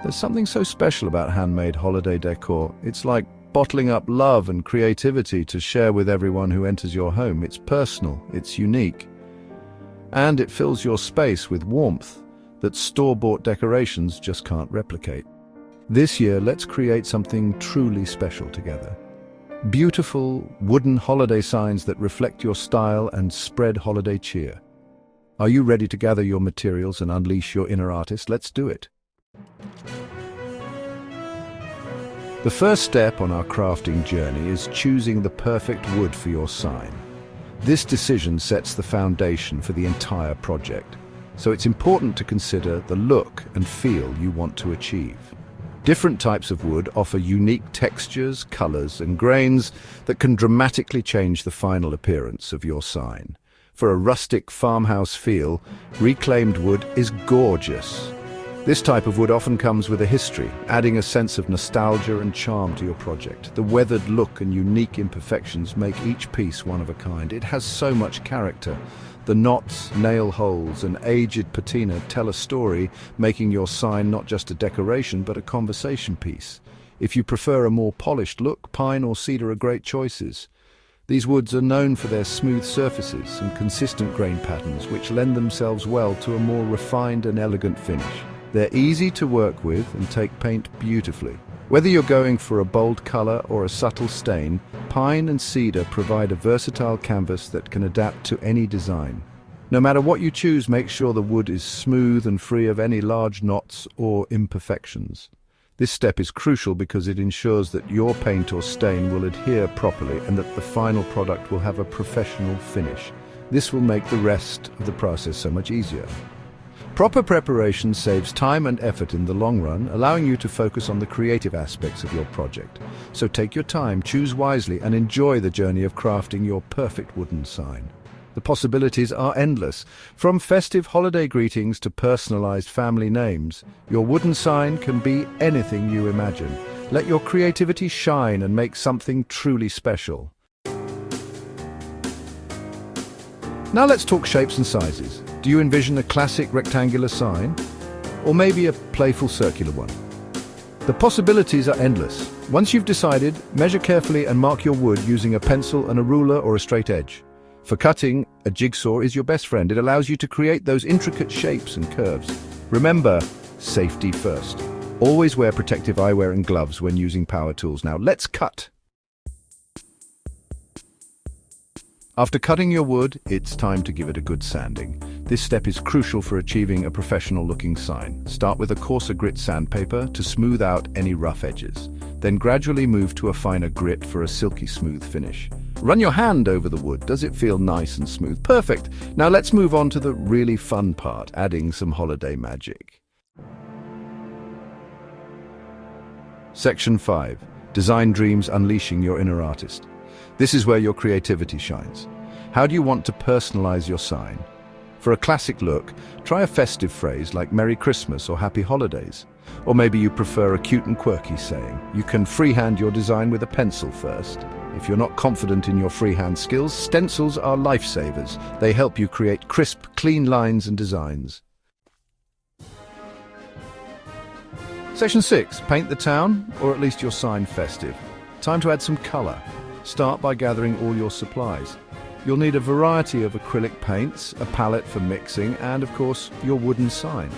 There's something so special about handmade holiday decor. It's like bottling up love and creativity to share with everyone who enters your home. It's personal, it's unique, and it fills your space with warmth that store-bought decorations just can't replicate. This year, let's create something truly special together. Beautiful wooden holiday signs that reflect your style and spread holiday cheer. Are you ready to gather your materials and unleash your inner artist? Let's do it. The first step on our crafting journey is choosing the perfect wood for your sign. This decision sets the foundation for the entire project, so it's important to consider the look and feel you want to achieve. Different types of wood offer unique textures, colors, and grains that can dramatically change the final appearance of your sign. For a rustic farmhouse feel, reclaimed wood is gorgeous. This type of wood often comes with a history, adding a sense of nostalgia and charm to your project. The weathered look and unique imperfections make each piece one of a kind. It has so much character. The knots, nail holes, and aged patina tell a story, making your sign not just a decoration but a conversation piece. If you prefer a more polished look, pine or cedar are great choices. These woods are known for their smooth surfaces and consistent grain patterns, which lend themselves well to a more refined and elegant finish. They're easy to work with and take paint beautifully. Whether you're going for a bold color or a subtle stain, pine and cedar provide a versatile canvas that can adapt to any design. No matter what you choose, make sure the wood is smooth and free of any large knots or imperfections. This step is crucial because it ensures that your paint or stain will adhere properly and that the final product will have a professional finish. This will make the rest of the process so much easier. Proper preparation saves time and effort in the long run, allowing you to focus on the creative aspects of your project. So take your time, choose wisely, and enjoy the journey of crafting your perfect wooden sign. The possibilities are endless. From festive holiday greetings to personalized family names, your wooden sign can be anything you imagine. Let your creativity shine and make something truly special. Now let's talk shapes and sizes. Do you envision a classic rectangular sign? Or maybe a playful circular one? The possibilities are endless. Once you've decided, measure carefully and mark your wood using a pencil and a ruler or a straight edge. For cutting, a jigsaw is your best friend. It allows you to create those intricate shapes and curves. Remember, safety first. Always wear protective eyewear and gloves when using power tools. Now let's cut. After cutting your wood, it's time to give it a good sanding. This step is crucial for achieving a professional-looking sign. Start with a coarser grit sandpaper to smooth out any rough edges. Then gradually move to a finer grit for a silky smooth finish. Run your hand over the wood. Does it feel nice and smooth? Perfect! Now let's move on to the really fun part, adding some holiday magic. Section 5. Design Dreams Unleashing Your Inner Artist. This is where your creativity shines. How do you want to personalize your sign? For a classic look, try a festive phrase like Merry Christmas or Happy Holidays. Or maybe you prefer a cute and quirky saying. You can freehand your design with a pencil first. If you're not confident in your freehand skills, stencils are lifesavers. They help you create crisp, clean lines and designs. Section 6. Paint the town, or at least your sign festive. Time to add some color. Start by gathering all your supplies. You'll need a variety of acrylic paints, a palette for mixing, and of course, your wooden sign.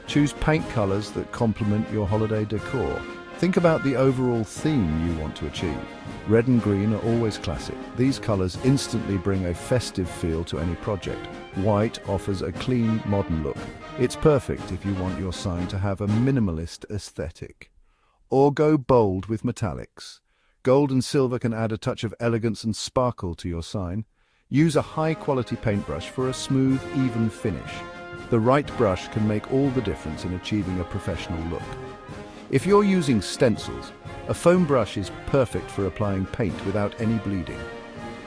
Choose paint colors that complement your holiday decor. Think about the overall theme you want to achieve. Red and green are always classic. These colors instantly bring a festive feel to any project. White offers a clean, modern look. It's perfect if you want your sign to have a minimalist aesthetic. Or go bold with metallics. Gold and silver can add a touch of elegance and sparkle to your sign. Use a high-quality paintbrush for a smooth, even finish. The right brush can make all the difference in achieving a professional look. If you're using stencils, a foam brush is perfect for applying paint without any bleeding.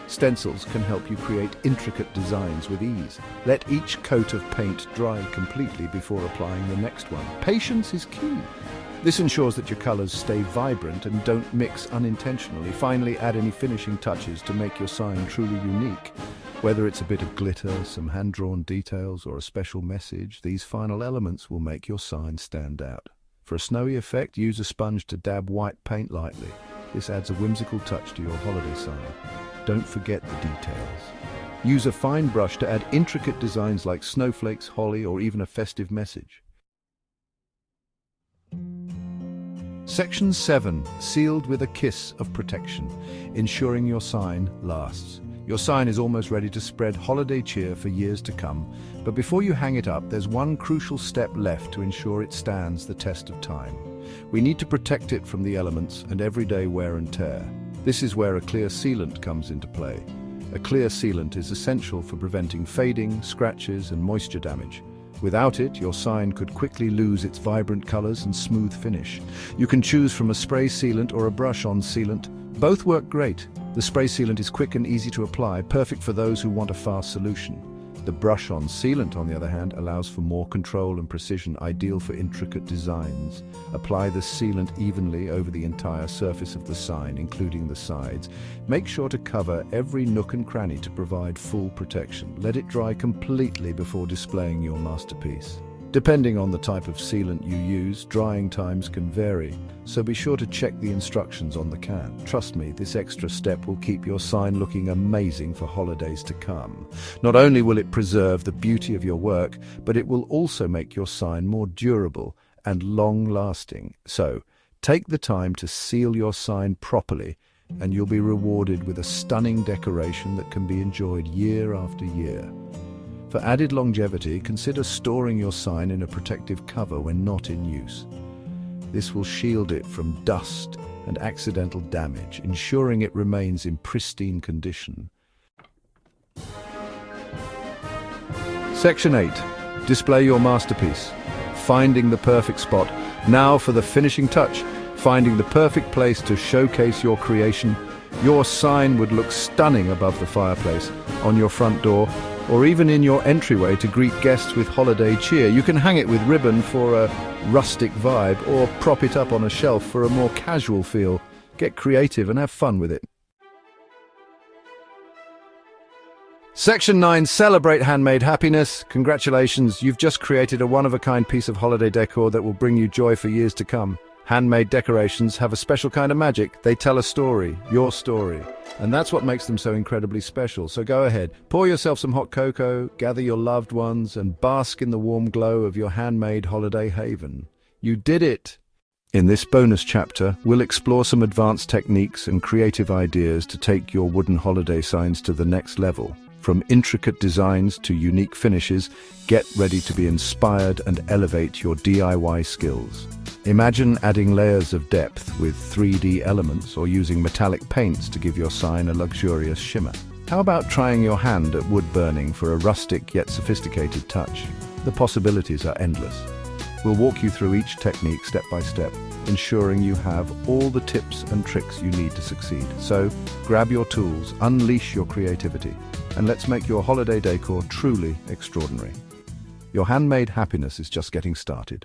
Stencils can help you create intricate designs with ease. Let each coat of paint dry completely before applying the next one. Patience is key. This ensures that your colors stay vibrant and don't mix unintentionally. Finally, add any finishing touches to make your sign truly unique. Whether it's a bit of glitter, some hand-drawn details, or a special message, these final elements will make your sign stand out. For a snowy effect, use a sponge to dab white paint lightly. This adds a whimsical touch to your holiday sign. Don't forget the details. Use a fine brush to add intricate designs like snowflakes, holly, or even a festive message. Section 7. Sealed with a kiss of protection, ensuring your sign lasts. Your sign is almost ready to spread holiday cheer for years to come, but before you hang it up, there's one crucial step left to ensure it stands the test of time. We need to protect it from the elements and everyday wear and tear. This is where a clear sealant comes into play. A clear sealant is essential for preventing fading, scratches, and moisture damage. Without it, your sign could quickly lose its vibrant colors and smooth finish. You can choose from a spray sealant or a brush-on sealant. Both work great. The spray sealant is quick and easy to apply, perfect for those who want a fast solution. The brush-on sealant, on the other hand, allows for more control and precision, ideal for intricate designs. Apply the sealant evenly over the entire surface of the sign, including the sides. Make sure to cover every nook and cranny to provide full protection. Let it dry completely before displaying your masterpiece. Depending on the type of sealant you use, drying times can vary, so be sure to check the instructions on the can. Trust me, this extra step will keep your sign looking amazing for holidays to come. Not only will it preserve the beauty of your work, but it will also make your sign more durable and long-lasting. So, take the time to seal your sign properly, and you'll be rewarded with a stunning decoration that can be enjoyed year after year. For added longevity, consider storing your sign in a protective cover when not in use. This will shield it from dust and accidental damage, ensuring it remains in pristine condition. Section 8. Display your masterpiece. Finding the perfect spot. Now for the finishing touch. Finding the perfect place to showcase your creation. Your sign would look stunning above the fireplace, on your front door, or even in your entryway to greet guests with holiday cheer. You can hang it with ribbon for a rustic vibe, or prop it up on a shelf for a more casual feel. Get creative and have fun with it. Section 9. Celebrate handmade happiness. Congratulations, you've just created a one-of-a-kind piece of holiday decor that will bring you joy for years to come. Handmade decorations have a special kind of magic. They tell a story, your story. And that's what makes them so incredibly special. So go ahead, pour yourself some hot cocoa, gather your loved ones, and bask in the warm glow of your handmade holiday haven. You did it! In this bonus chapter, we'll explore some advanced techniques and creative ideas to take your wooden holiday signs to the next level. From intricate designs to unique finishes, get ready to be inspired and elevate your DIY skills. Imagine adding layers of depth with 3D elements or using metallic paints to give your sign a luxurious shimmer. How about trying your hand at wood burning for a rustic yet sophisticated touch? The possibilities are endless. We'll walk you through each technique step by step, ensuring you have all the tips and tricks you need to succeed. So, grab your tools, unleash your creativity, and let's make your holiday decor truly extraordinary. Your handmade happiness is just getting started.